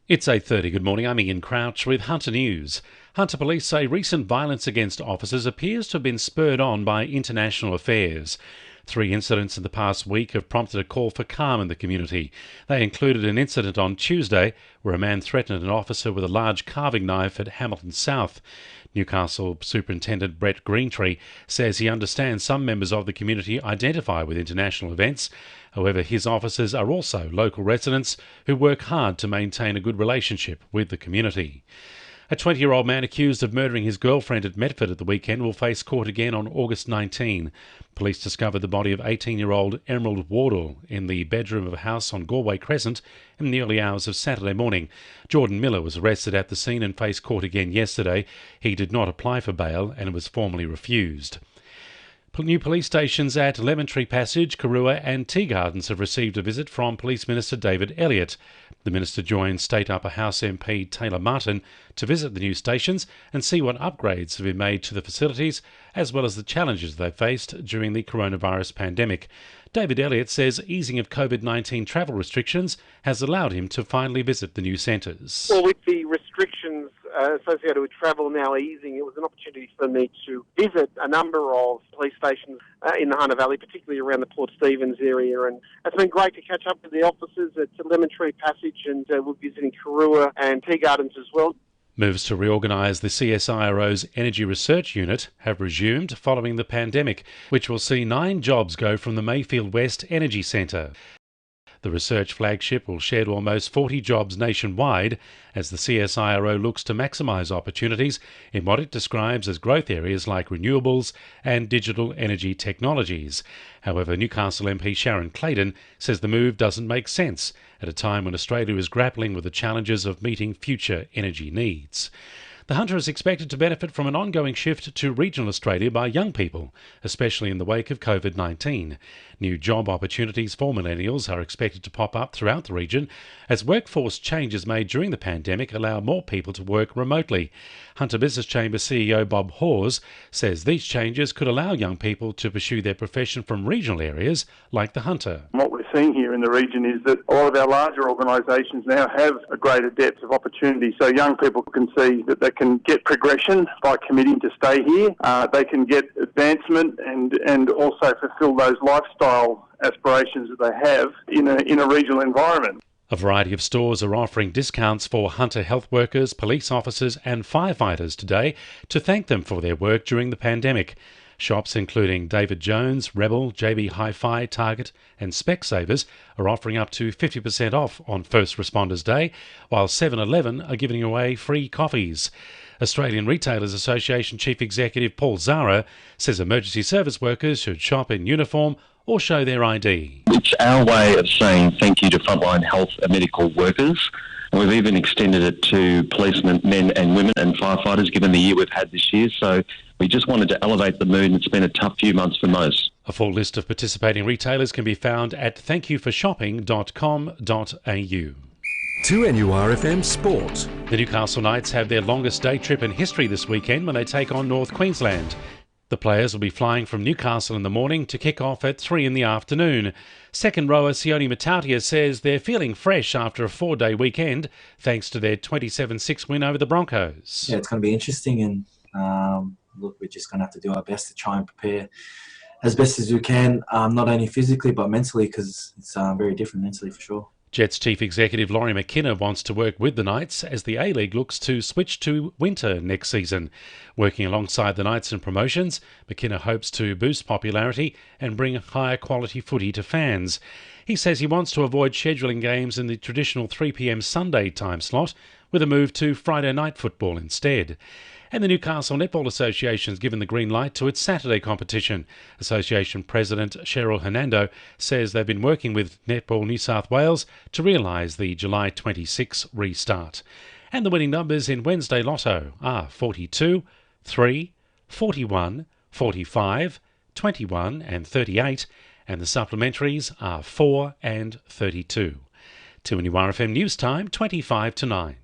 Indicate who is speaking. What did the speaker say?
Speaker 1: It's 8:30. Good morning. I'm Ian Crouch with Hunter News. Hunter police say recent violence against officers appears to have been spurred on by international affairs. 3 incidents in the past week have prompted a call for calm in the community. They included an incident on Tuesday where a man threatened an officer with a large carving knife at Hamilton South. Newcastle Superintendent Brett Greentree says he understands some members of the community identify with international events. However, his officers are also local residents who work hard to maintain a good relationship with the community. A 20-year-old man accused of murdering his girlfriend at Medford at the weekend will face court again on August 19. Police discovered the body of 18-year-old Emerald Wardle in the bedroom of a house on Galway Crescent in the early hours of Saturday morning. Jordan Miller was arrested at the scene and faced court again yesterday. He did not apply for bail and was formally refused. New police stations at Lemon Tree Passage, Karua and Tea Gardens have received a visit from Police Minister David Elliott. The Minister joined State Upper House MP Taylor Martin to visit the new stations and see what upgrades have been made to the facilities, as well as the challenges they faced during the coronavirus pandemic. David Elliott says easing of COVID-19 travel restrictions has allowed him to finally visit the new centres.
Speaker 2: Well, with the restrictions associated with travel now easing, it was an opportunity for me to visit a number of police stations in the Hunter Valley, particularly around the Port Stephens area. And it's been great to catch up with the officers at Lemon Tree Passage, and we're visiting Karua and Tea Gardens as well.
Speaker 1: Moves to reorganise the CSIRO's Energy Research Unit have resumed following the pandemic, which will see 9 jobs go from the Mayfield West Energy Centre. The research flagship will shed almost 40 jobs nationwide as the CSIRO looks to maximise opportunities in what it describes as growth areas like renewables and digital energy technologies. However, Newcastle MP Sharon Clayton says the move doesn't make sense at a time when Australia is grappling with the challenges of meeting future energy needs. The Hunter is expected to benefit from an ongoing shift to regional Australia by young people, especially in the wake of COVID-19. New job opportunities for millennials are expected to pop up throughout the region as workforce changes made during the pandemic allow more people to work remotely. Hunter Business Chamber CEO Bob Hawes says these changes could allow young people to pursue their profession from regional areas like the Hunter.
Speaker 3: What we're seeing here in the region is that a lot of our larger organisations now have a greater depth of opportunity, so young people can see that they can get progression by committing to stay here. They can get advancement and also fulfil those lifestyle aspirations that they have in a regional environment.
Speaker 1: A variety of stores are offering discounts for Hunter health workers, police officers and firefighters today to thank them for their work during the pandemic. Shops including David Jones, Rebel, JB Hi-Fi, Target and Specsavers are offering up to 50% off on First Responders Day, while 7-Eleven are giving away free coffees. Australian Retailers Association Chief Executive Paul Zara says emergency service workers should shop in uniform or show their ID.
Speaker 4: It's our way of saying thank you to frontline health and medical workers. And we've even extended it to policemen, men and women and firefighters, given the year we've had this year. So we just wanted to elevate the mood. It's been a tough few months for most.
Speaker 1: A full list of participating retailers can be found at thankyouforshopping.com.au.
Speaker 5: 2NURFM Sport.
Speaker 1: The Newcastle Knights have their longest day trip in history this weekend when they take on North Queensland. The players will be flying from Newcastle in the morning to kick off at 3 in the afternoon. Second rower Sione Matautia says they're feeling fresh after a 4-day weekend thanks to their 27-6 win over the Broncos.
Speaker 6: Yeah, it's going to be interesting, and look, we're just going to have to do our best to try and prepare as best as we can, not only physically but mentally, because it's very different mentally for sure.
Speaker 1: Jets Chief Executive Laurie McKenna wants to work with the Knights as the A-League looks to switch to winter next season. Working alongside the Knights in promotions, McKenna hopes to boost popularity and bring higher quality footy to fans. He says he wants to avoid scheduling games in the traditional 3 p.m. Sunday time slot with a move to Friday night football instead. And the Newcastle Netball Association has given the green light to its Saturday competition. Association President Cheryl Hernando says they've been working with Netball New South Wales to realise the July 26 restart. And the winning numbers in Wednesday Lotto are 42, 3, 41, 45, 21 and 38, and the supplementaries are 4 and 32. 2NURFM News Time, 25 to 9.